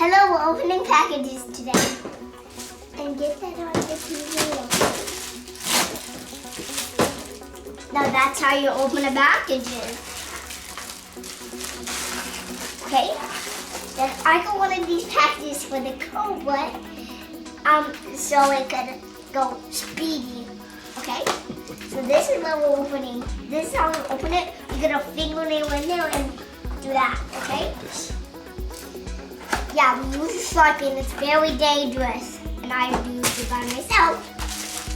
Hello, we're opening packages today. And get that on the TV. Now that's how you open a package. Okay. Then I got one of these packages for the Cobra. So it could go speedy. Okay? So this is what we're opening. This is how we open it. You get a fingernail in there and do that, okay? Yeah, we use a Sharpie and it's very dangerous. And I do it by myself.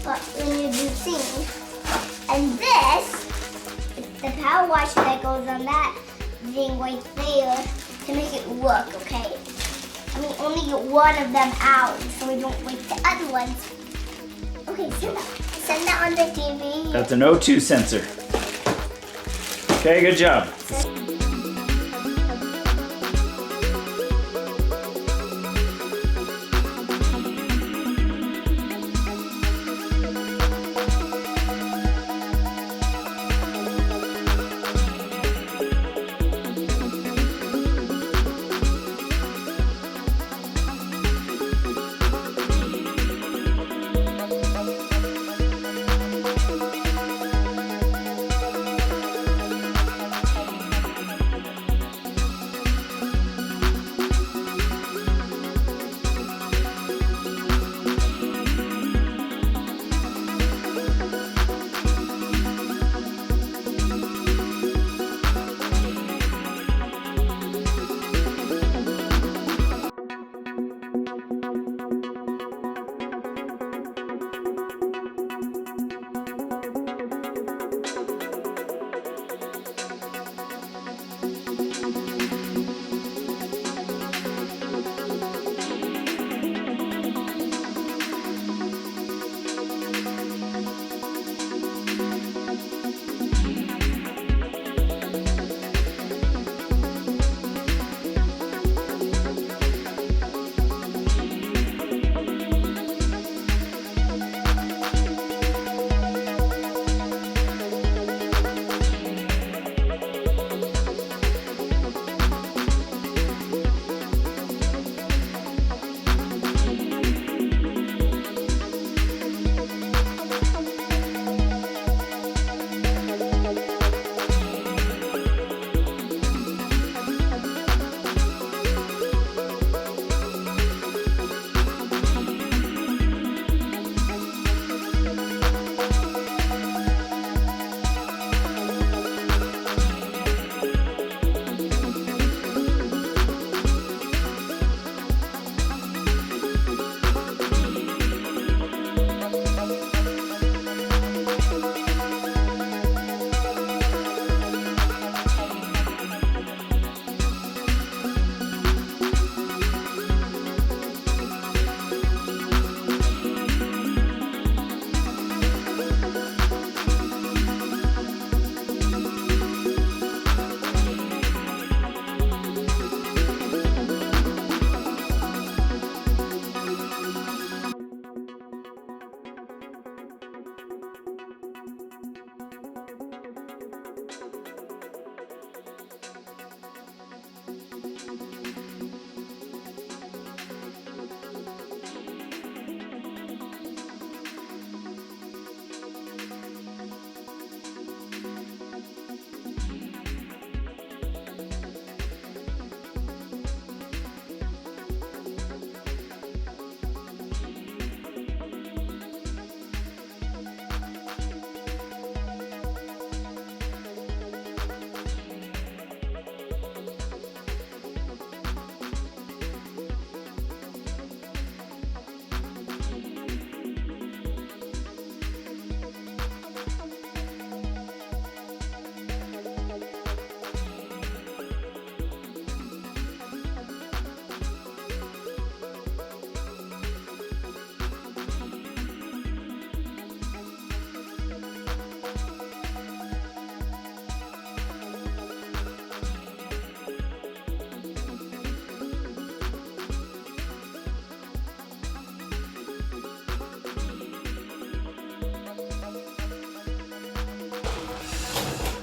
But when you do sing. And this, it's the power washer that goes on that thing right there to make it work, okay? And we only get one of them out, so we don't break the other ones. Okay, send that on the TV. That's an O2 sensor. Okay, good job.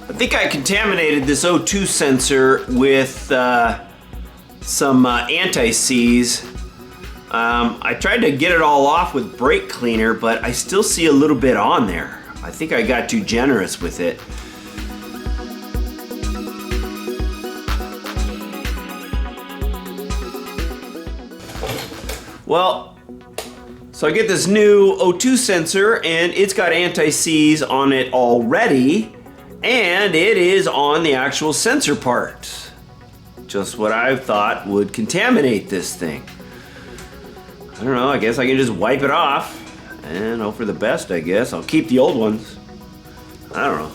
I think I contaminated this O2 sensor with some anti-seize. I tried to get it all off with brake cleaner, but I still see a little bit on there. I think I got too generous with it. Well, so I get this new O2 sensor and it's got anti-seize on it already, and it is on the actual sensor part. Just what I thought would contaminate this thing. I don't know, I guess I can just wipe it off and hope for the best, I guess. I'll keep the old ones. I don't know.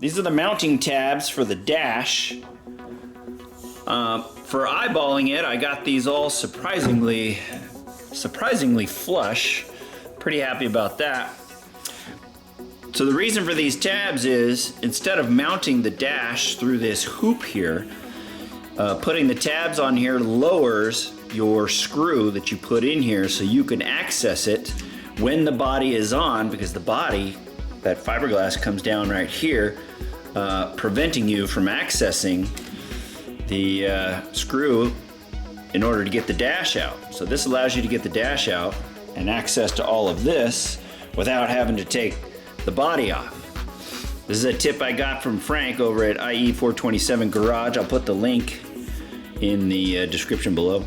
These are the mounting tabs for the dash. For eyeballing it, I got these all surprisingly flush. Pretty happy about that. So the reason for these tabs is, instead of mounting the dash through this hoop here, putting the tabs on here lowers your screw that you put in here so you can access it when the body is on, because the body, that fiberglass comes down right here, preventing you from accessing the screw in order to get the dash out. So this allows you to get the dash out and access to all of this without having to take the body off. This is a tip I got from Frank over at IE427 Garage. I'll put the link in the description below.